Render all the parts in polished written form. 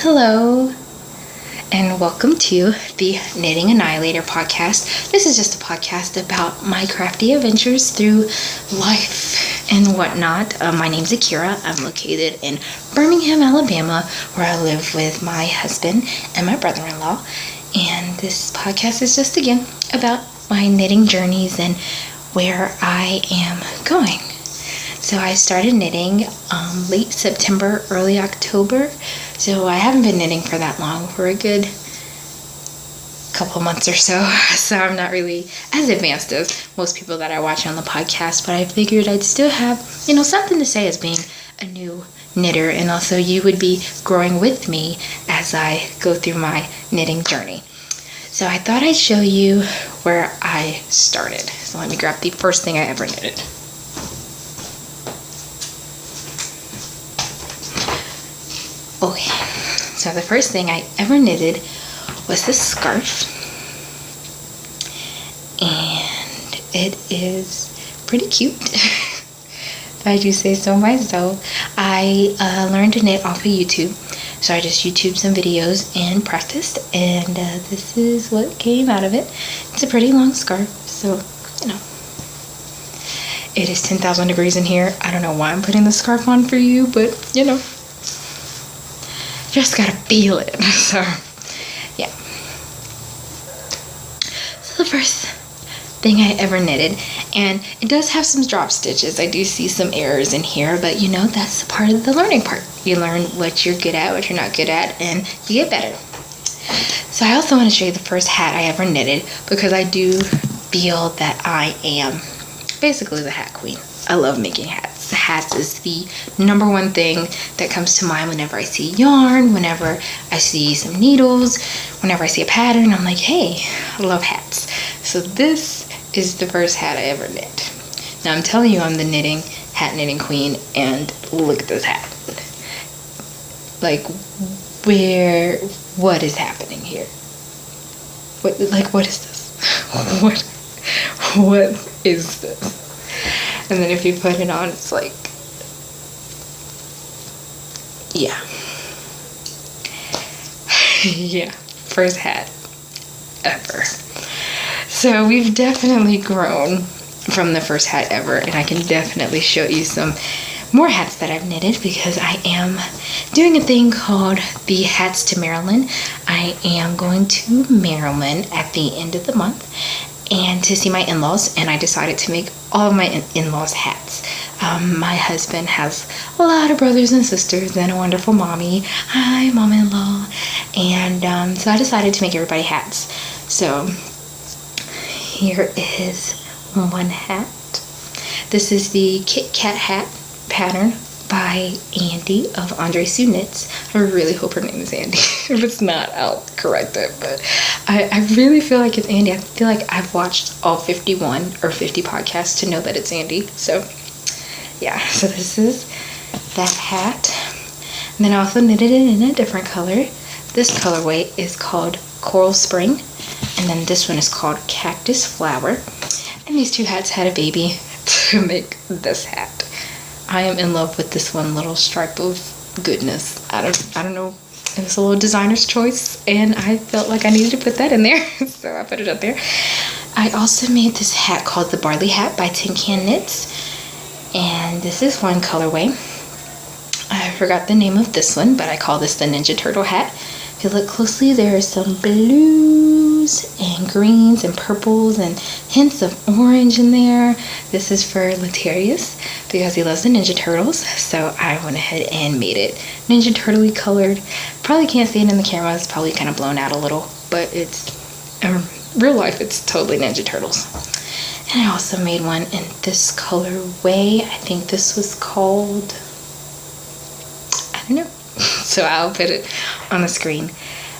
Hello, and welcome to the Knitting Annihilator podcast. This is just a podcast about my crafty adventures through life and whatnot. My name's Akira. I'm located in Birmingham, Alabama, where I live with my husband and my brother-in-law. And this podcast is just, again, about my knitting journeys and where I am going. So I started knitting late September, early October. So I haven't been knitting for that long, for a good couple months or so. So I'm not really as advanced as most people that I watch on the podcast, but I figured I'd still have, something to say as being a new knitter, and also you would be growing with me as I go through my knitting journey. So I thought I'd show you where I started. So let me grab the first thing I ever knitted. Okay, so the first thing I ever knitted was this scarf, and it is pretty cute, if I do say so myself. I learned to knit off of YouTube, so I just YouTubed some videos and practiced, and this is what came out of it. It's a pretty long scarf, so, it is 10,000 degrees in here. I don't know why I'm putting the scarf on for you, but, just gotta feel it. So yeah, so the first thing I ever knitted, and it does have some drop stitches. I do see some errors in here, but that's part of the learning part. You learn what you're good at, what you're not good at, and you get better. So I also want to show you the first hat I ever knitted, because I do feel that I am basically the hat queen. I love making hats. Hats is the number one thing that comes to mind whenever I see yarn, whenever I see some needles, whenever I see a pattern. I'm like, hey, I love hats. So this is the first hat I ever knit. Now I'm telling you I'm the hat knitting queen, and look at this hat. Like, what is happening here? What is this? What is this? And then if you put it on, it's like, yeah. Yeah, first hat ever. So we've definitely grown from the first hat ever, and I can definitely show you some more hats that I've knitted, because I am doing a thing called the Hats to Maryland. I am going to Maryland at the end of the month and to see my in-laws, and I decided to make all of my in-laws hats. My husband has a lot of brothers and sisters and a wonderful mommy. Hi, mom-in-law. And so I decided to make everybody hats. So here is one hat. This is the Kit Kat hat pattern by Andy of Andre Sue Knits. I really hope her name is Andy. If it's not, I'll correct it. But I really feel like it's Andy. I feel like I've watched all 51 or 50 podcasts to know that it's Andy. So yeah, so this is that hat. And then I also knitted it in a different color. This colorway is called Coral Spring, and then this one is called Cactus Flower. And these two hats had a baby to make this hat. I am in love with this one little stripe of goodness. I don't know. It was a little designer's choice, and I felt like I needed to put that in there, so I put it up there. I also made this hat called the Barley Hat by Tin Can Knits, and this is one colorway. I forgot the name of this one, but I call this the Ninja Turtle hat. If you look closely, there are some blues and greens and purples and hints of orange in there. This is for Letarius because he loves the Ninja Turtles, so I went ahead and made it Ninja Turtle-y colored. Probably can't see it in the camera, it's probably kind of blown out a little, but it's in real life, it's totally Ninja Turtles. And I also made one in this colorway. I think this was called, I don't know. So I'll put it on the screen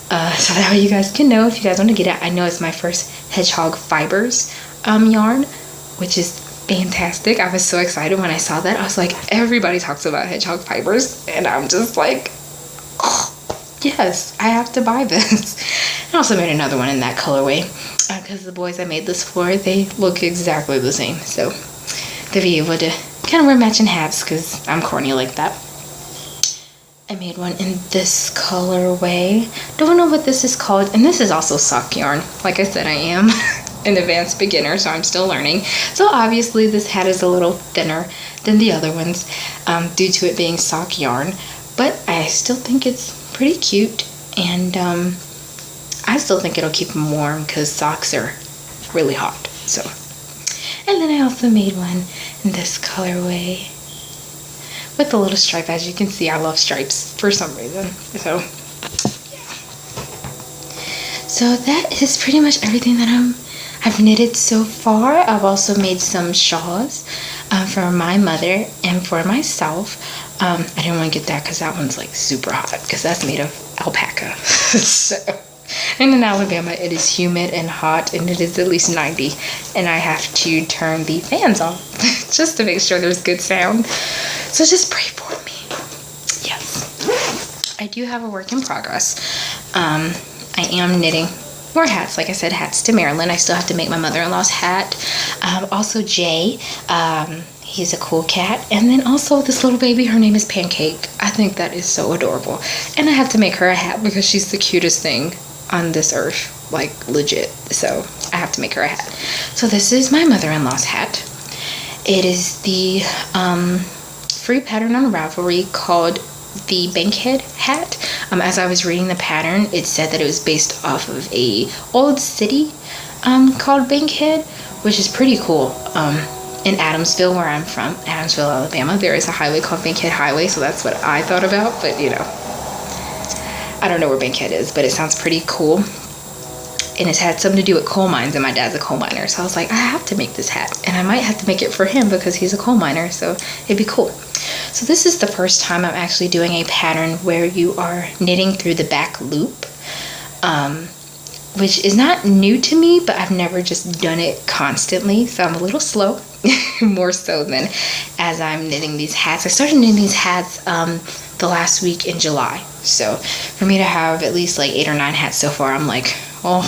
so that way you guys can know if you guys want to get it. I know it's my first Hedgehog Fibers yarn, which is fantastic. I was so excited when I saw that. I was like, everybody talks about Hedgehog Fibers, and I'm just like, oh, yes, I have to buy this. I also made another one in that colorway because the boys I made this for, they look exactly the same. So they'll be able to kind of wear matching hats because I'm corny like that. I made one in this colorway. Don't know what this is called. And this is also sock yarn. Like I said, I am an advanced beginner, so I'm still learning. So obviously this hat is a little thinner than the other ones due to it being sock yarn. But I still think it's pretty cute. And I still think it'll keep them warm because socks are really hot. So, and then I also made one in this colorway with a little stripe. As you can see, I love stripes for some reason. So, yeah. So that is pretty much everything that I've knitted so far. I've also made some shawls for my mother and for myself. I didn't want to get that because that one's like super hot because that's made of alpaca. So, and in Alabama it is humid and hot, and it is at least 90, and I have to turn the fans on just to make sure there's good sound. So just pray for me. Yes, I do have a work in progress. I am knitting more hats. Like I said, hats to Maryland. I still have to make my mother-in-law's hat. Also Jay, he's a cool cat. And then also this little baby, her name is Pancake. I think that is so adorable. And I have to make her a hat because she's the cutest thing on this earth, like legit. So I have to make her a hat. So this is my mother-in-law's hat. It is the free pattern on Ravelry called the Bankhead hat. As I was reading the pattern, it said that it was based off of a old city called Bankhead, which is pretty cool. In Adamsville, where I'm from, Adamsville, Alabama, there is a highway called Bankhead Highway, so that's what I thought about. But you know, I don't know where Bankhead is, but it sounds pretty cool. And it's had something to do with coal mines, and my dad's a coal miner, so I was like, I have to make this hat, and I might have to make it for him because he's a coal miner, so it'd be cool. So this is the first time I'm actually doing a pattern where you are knitting through the back loop, which is not new to me, but I've never just done it constantly, so I'm a little slow, more so than as I'm knitting these hats. I started knitting these hats the last week in July, so for me to have at least like 8 or 9 hats so far, I'm like, oh,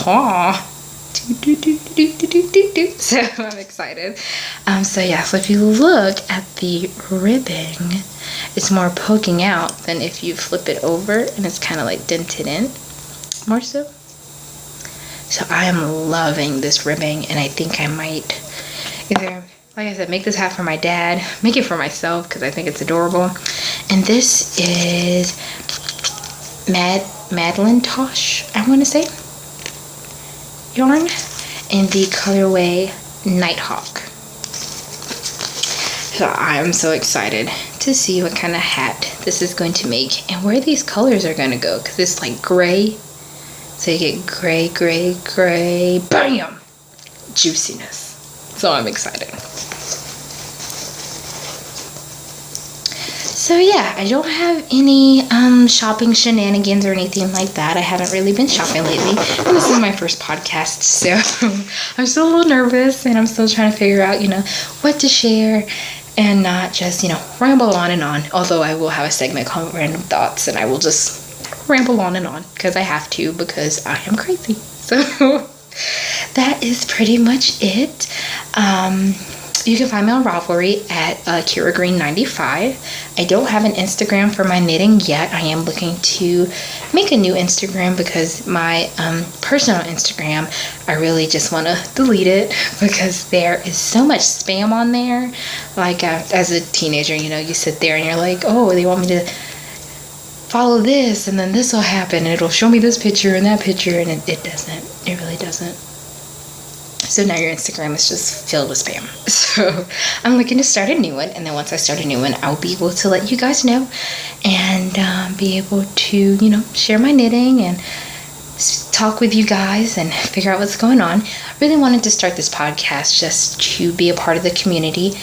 so I'm excited. So yeah, so if you look at the ribbing, it's more poking out than if you flip it over, and it's kind of like dented in more so. So I am loving this ribbing, and I think I might either, like I said, make this hat for my dad, make it for myself because I think it's adorable. And this is Madeline Tosh, I want to say, yarn, in the colorway Nighthawk. So I'm so excited to see what kind of hat this is going to make and where these colors are going to go, because it's like gray. So you get gray, gray, gray, bam! Juiciness. So I'm excited. So yeah, I don't have any shopping shenanigans or anything like that. I haven't really been shopping lately. And this is my first podcast, so I'm still a little nervous, and I'm still trying to figure out, what to share and not just, ramble on and on. Although I will have a segment called Random Thoughts, and I will just ramble on and on because I have to, because I am crazy. So that is pretty much it. You can find me on Ravelry at Kira Green 95. I don't have an Instagram for my knitting yet. I am looking to make a new Instagram because my personal Instagram, I really just want to delete it because there is so much spam on there. Like as a teenager, you sit there and you're like, oh, they want me to follow this, and then this will happen, and it'll show me this picture and that picture, and it doesn't. It really doesn't. So now your Instagram is just filled with spam. So I'm looking to start a new one, and then once I start a new one, I'll be able to let you guys know and be able to, share my knitting and talk with you guys and figure out what's going on. I really wanted to start this podcast just to be a part of the community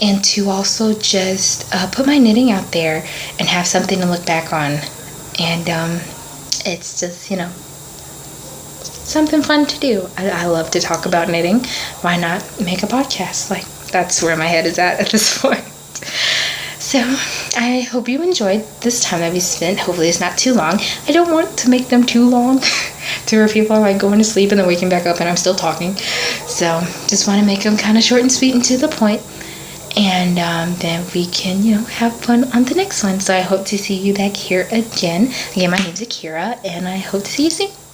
and to also just put my knitting out there and have something to look back on. And it's just, something fun to do. I love to talk about knitting. Why not make a podcast? Like, that's where my head is at this point. So I hope you enjoyed this time that we spent. Hopefully it's not too long. I don't want to make them too long to where people are like going to sleep and then waking back up and I'm still talking. So just want to make them kind of short and sweet and to the point. and then we can, have fun on the next one. So I hope to see you back here again. Again, my name's Akira, and I hope to see you soon.